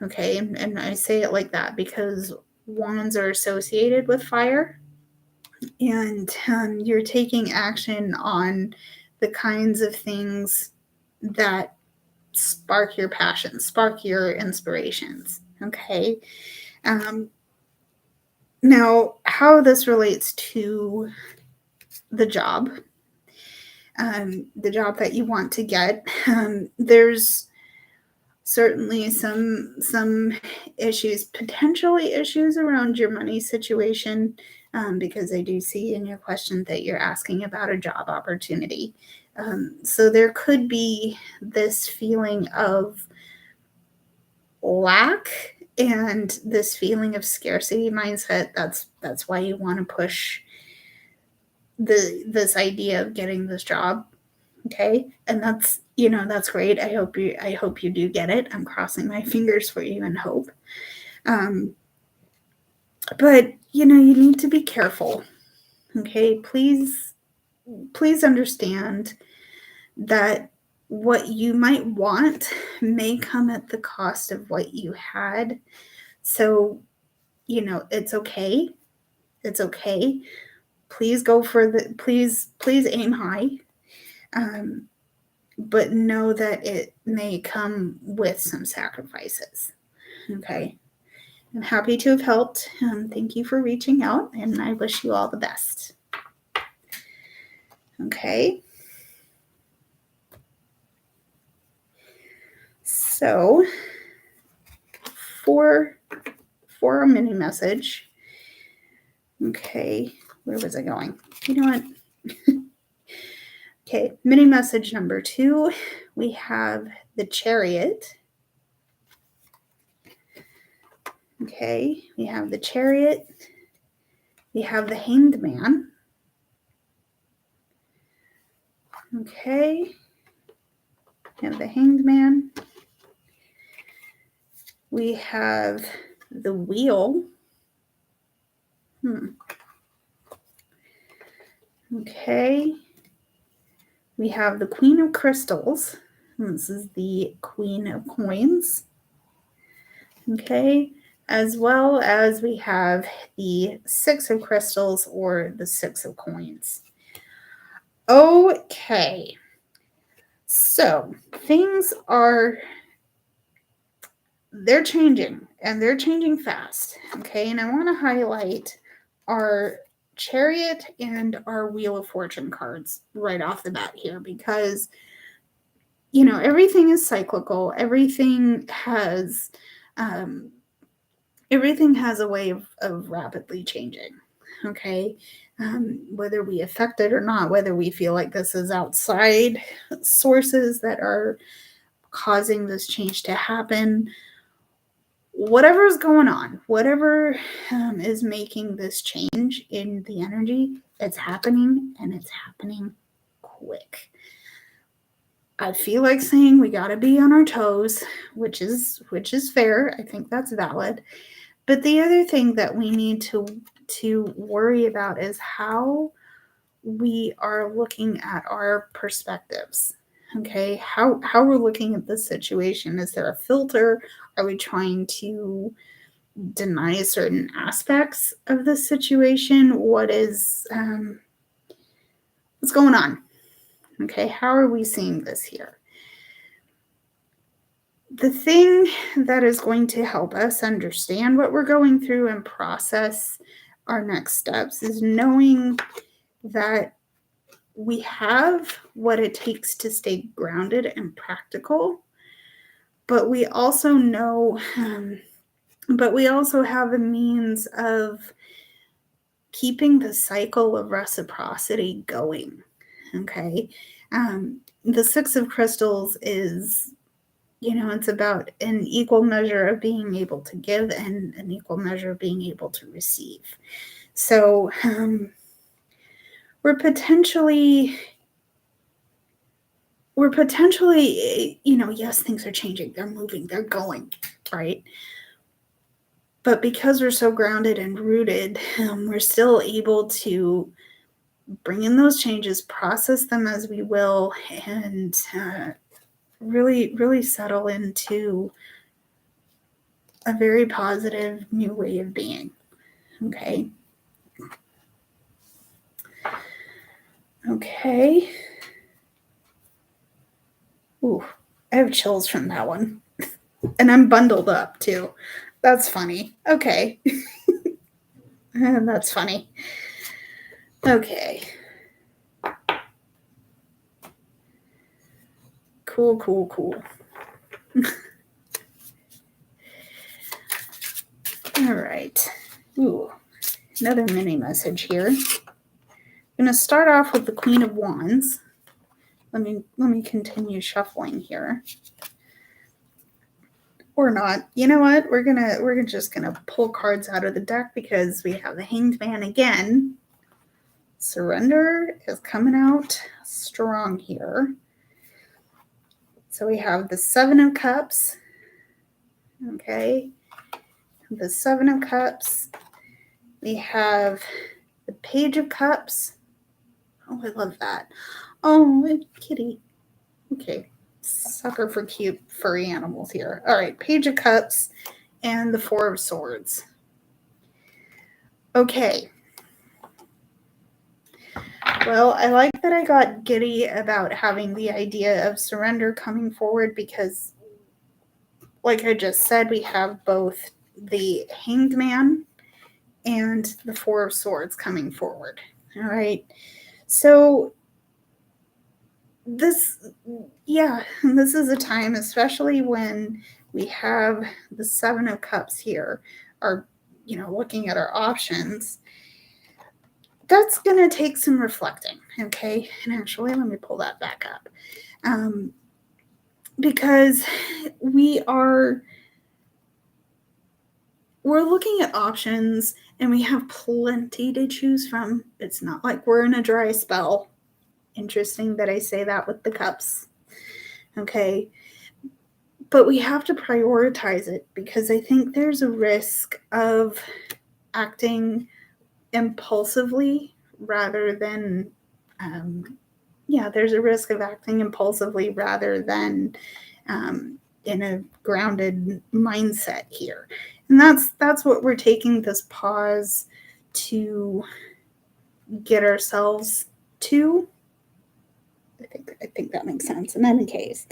Speaker 1: Okay, and I say it like that because wands are associated with fire, and you're taking action on the kinds of things that spark your passion, spark your inspirations. Okay. Now, how this relates to the job that you want to get, there's certainly some issues, potentially issues around your money situation, because I do see in your question that you're asking about a job opportunity. So there could be this feeling of lack and this feeling of scarcity mindset. That's why you want to push this idea of getting this job. Okay, and that's great. I hope you do get it. I'm crossing my fingers for you and hope. But you need to be careful. Okay, please understand that what you might want may come at the cost of what you had. So, it's okay. It's okay. Please go for please aim high. But know that it may come with some sacrifices. Okay. I'm happy to have helped. Thank you for reaching out, and I wish you all the best. Okay. So, for a mini message. Okay. Where was I going? You know what? Okay. Mini message number 2. We have the Chariot. Okay. We have the Chariot. We have the Hanged Man. Okay. We have the Hanged Man. We have the Wheel. Okay. We have the Queen of Crystals. This is the Queen of Coins. Okay. As well as we have the Six of Crystals or the Six of Coins. Okay. So things they're changing, and they're changing fast. Okay. And I want to highlight our Chariot and our Wheel of Fortune cards right off the bat here, because everything is cyclical. Everything has a way of rapidly changing. Okay. Whether we affect it or not, whether we feel like this is outside sources that are causing this change to happen, whatever is going on, whatever is making this change in the energy, it's happening, and it's happening quick. I feel like saying we got to be on our toes, which is fair. I think that's valid. But the other thing that we need to worry about is how we are looking at our perspectives. Okay, how we're looking at this situation. Is there a filter? Are we trying to deny certain aspects of the situation? What's going on? Okay, how are we seeing this here? The thing that is going to help us understand what we're going through and process our next steps is knowing that we have what it takes to stay grounded and practical, but we also know, but we also have a means of keeping the cycle of reciprocity going. Okay. The Six of Crystals is, it's about an equal measure of being able to give and an equal measure of being able to receive. So we're potentially, yes, things are changing. They're moving. They're going, right? But because we're so grounded and rooted, we're still able to bring in those changes, process them as we will, and really, really settle into a very positive new way of being. Okay. Okay. Ooh, I have chills from that one. And I'm bundled up too. That's funny. Okay. That's funny. Okay. Cool. All right. Ooh, another mini message here. I'm going to start off with the Queen of Wands. Let me continue shuffling here. Or not. You know what? We're just gonna pull cards out of the deck because we have the Hanged Man again. Surrender is coming out strong here. So we have the Seven of Cups. Okay. The Seven of Cups. We have the Page of Cups. Oh, I love that. Oh, kitty. Okay. Sucker for cute furry animals here. All right. Page of Cups and the Four of Swords. Okay. Well, I like that I got giddy about having the idea of surrender coming forward because, like I just said, we have both the Hanged Man and the Four of Swords coming forward. All right. So this is a time, especially when we have the Seven of Cups here, are, looking at our options. That's going to take some reflecting, okay? And actually, let me pull that back up. Because we're looking at options and we have plenty to choose from. It's not like we're in a dry spell. Interesting that I say that with the cups, okay? But we have to prioritize it because I think there's a risk of acting impulsively rather than there's a risk of acting impulsively rather than in a grounded mindset here. And that's what we're taking this pause to get ourselves to. I think that makes sense. In any case,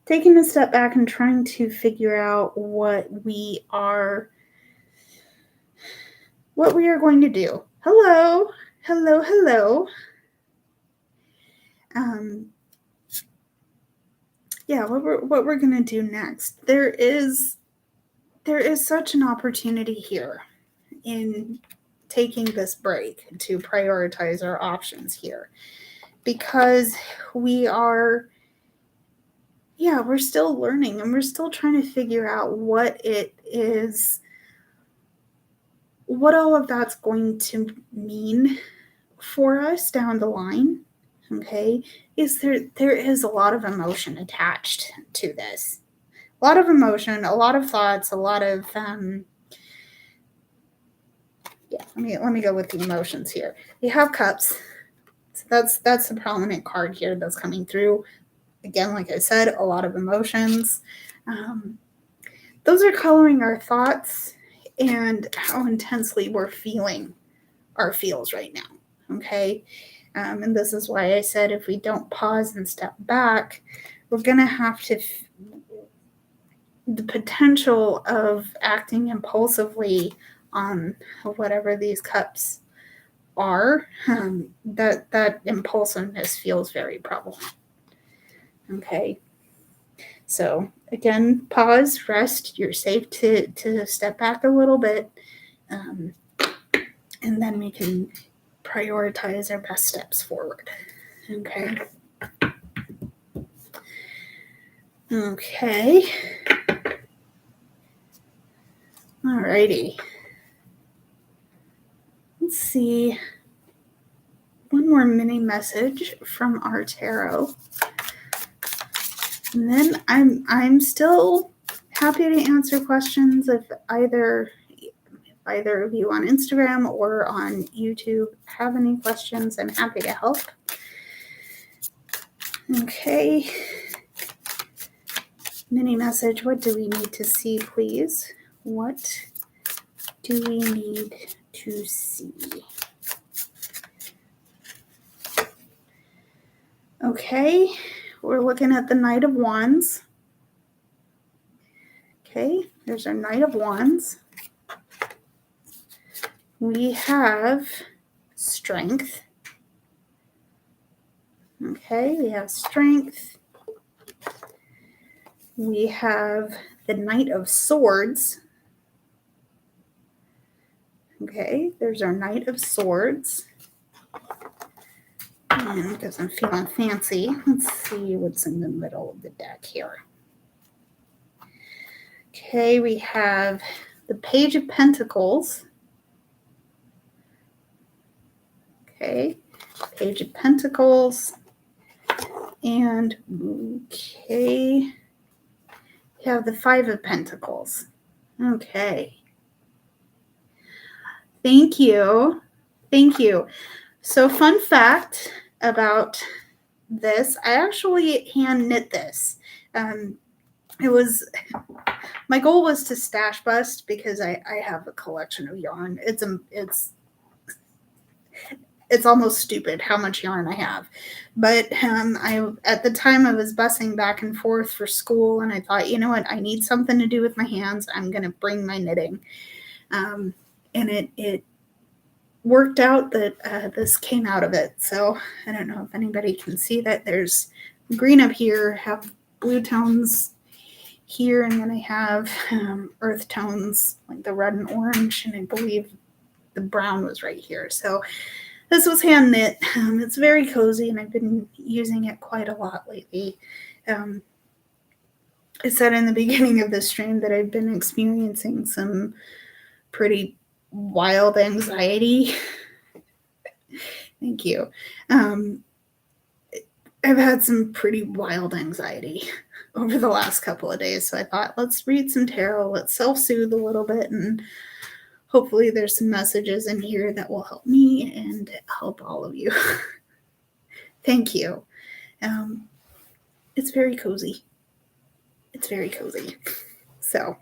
Speaker 1: taking a step back and trying to figure out what we are going to do. Hello. What we're going to do next. There is such an opportunity here in taking this break to prioritize our options here because we're still learning and we're still trying to figure out what it is, what all of that's going to mean for us down the line. Okay, there is a lot of emotion attached to this. A lot of emotion, a lot of thoughts, a lot of Yeah, let me go with the emotions here. You have cups. So that's the prominent card here that's coming through. Again, like I said, a lot of emotions. Those are coloring our thoughts and how intensely we're feeling our feels right now. Okay. And this is why I said if we don't pause and step back, we're going to have to, the potential of acting impulsively on whatever these cups are, that impulsiveness feels very probable. Okay. So again, pause, rest. You're safe to step back a little bit. And then we can prioritize our best steps forward. Okay. Okay. Alrighty. Let's see. One more mini message from our tarot. And then I'm still happy to answer questions if either of you on Instagram or on YouTube have any questions. I'm happy to help. Okay. Mini message. What do we need to see, please? What do we need to see? Okay. We're looking at the Knight of Wands. Okay. There's our Knight of Wands. We have strength. Okay, we have strength. We have the Knight of Swords. Okay, there's our Knight of Swords. And because I'm feeling fancy, let's see what's in the middle of the deck here. Okay, we have the Page of Pentacles. Okay, Page of Pentacles. And, okay, we have the Five of Pentacles. Okay. Thank you. Thank you. So, fun fact about this, I actually hand knit this. My goal was to stash bust because I have a collection of yarn. It's almost stupid how much yarn I have. But at the time I was bussing back and forth for school, and I thought, you know what, I need something to do with my hands. I'm going to bring my knitting. And it worked out that this came out of it. So I don't know if anybody can see that. There's green up here, have blue tones here, and then I have earth tones like the red and orange, and I believe the brown was right here. So this was hand knit. It's very cozy, and I've been using it quite a lot lately. I said in the beginning of this stream that I've been experiencing some pretty wild anxiety. Thank you. I've had some pretty wild anxiety over the last couple of days, so I thought, let's read some tarot, let's self-soothe a little bit, and hopefully there's some messages in here that will help me and help all of you. Thank you. It's very cozy. It's very cozy. So,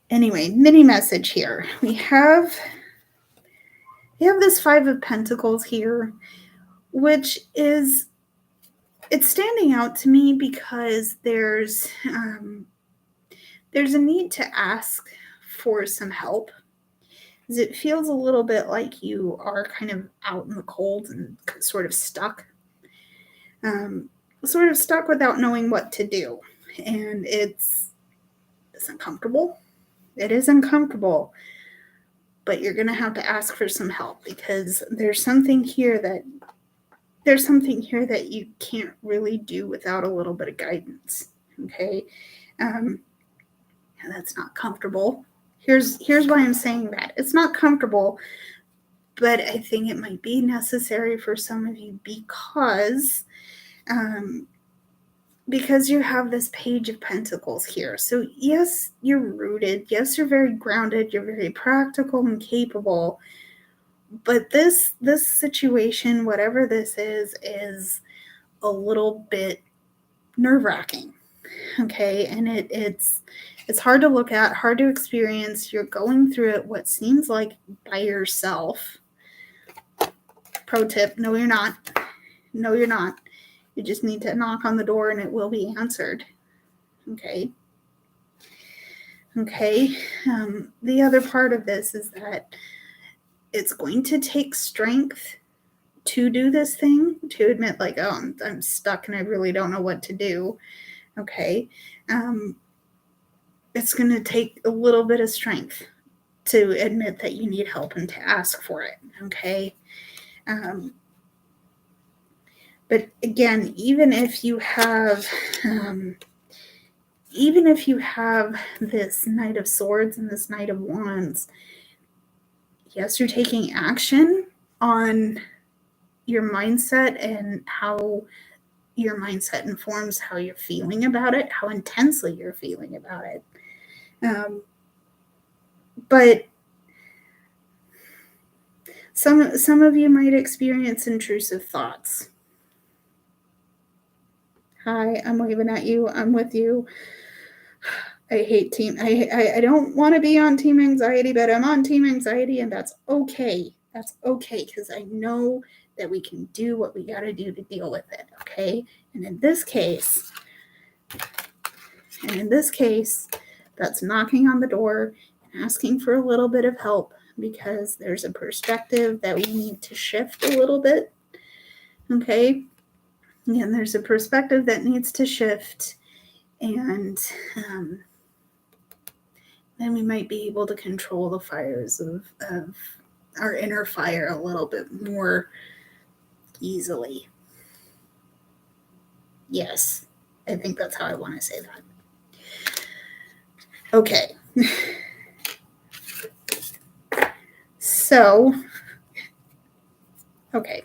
Speaker 1: anyway, mini message here. We have this Five of Pentacles here, which is, it's standing out to me because there's a need to ask for some help. It feels a little bit like you are kind of out in the cold and sort of stuck. Stuck without knowing what to do. And it's uncomfortable. It is uncomfortable. But you're going to have to ask for some help because there's something here that you can't really do without a little bit of guidance. Okay? That's not comfortable. Here's why I'm saying that. It's not comfortable, but I think it might be necessary for some of you because because you have this Page of Pentacles here. So yes, you're rooted. Yes, you're very grounded. You're very practical and capable. But this situation, whatever this is a little bit nerve-wracking. Okay, and it's hard to look at, hard to experience. You're going through it what seems like by yourself. Pro tip, no you're not. No you're not. You just need to knock on the door and it will be answered. Okay. Okay. The other part of this is that it's going to take strength to do this thing, to admit like, oh, I'm stuck and I really don't know what to do. Okay. It's going to take a little bit of strength to admit that you need help and to ask for it. Okay. But again, even if you have this Knight of Swords and this Knight of Wands, yes, you're taking action on your mindset and how your mindset informs how you're feeling about it, how intensely you're feeling about it. But some of you might experience intrusive thoughts. Hi, I'm waving at you. I'm with you. I hate I don't want to be on team anxiety, but I'm on team anxiety, and that's okay. That's okay, because I know that we can do what we got to do to deal with it, okay? And in this case, that's knocking on the door and asking for a little bit of help, because there's a perspective that we need to shift a little bit, okay? And there's a perspective that needs to shift, and then we might be able to control the fires of our inner fire a little bit more easily. Yes, I think that's how I want to say that. Okay. So, okay.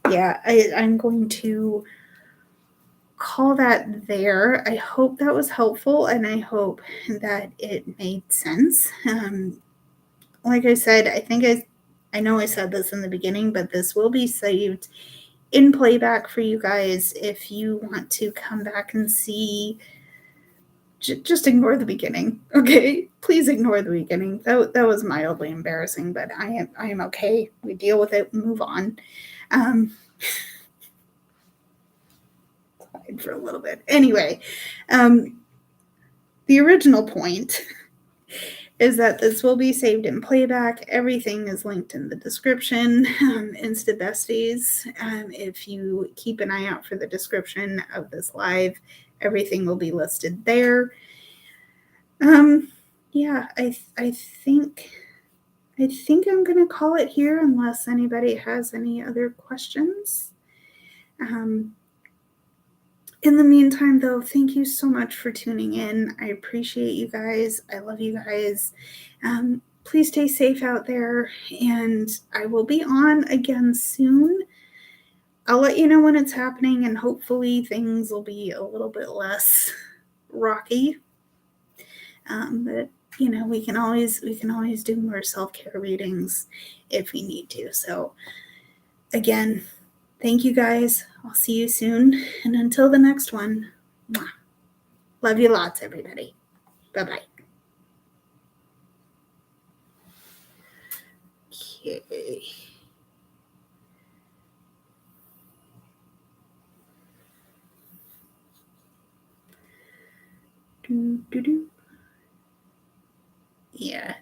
Speaker 1: Yeah, I'm going to call that there. I hope that was helpful, and I hope that it made sense. Like I said, I know I said this in the beginning, but this will be saved in playback for you guys if you want to come back and see. Just ignore the beginning, okay? Please ignore the beginning. That was mildly embarrassing, but I am okay. We deal with it, move on. For a little bit. Anyway, the original point is that this will be saved in playback. Everything is linked in the description. Insta Besties. If you keep an eye out for the description of this live, everything will be listed there. Yeah, I think I'm gonna call it here unless anybody has any other questions. In the meantime, though, thank you so much for tuning in. I appreciate you guys. I love you guys. Please stay safe out there, and I will be on again soon. I'll let you know when it's happening, and hopefully things will be a little bit less rocky. But you know, we can always do more self-care readings if we need to. So again, thank you guys. I'll see you soon. And until the next one, love you lots, everybody. Bye-bye. Okay. Yeah.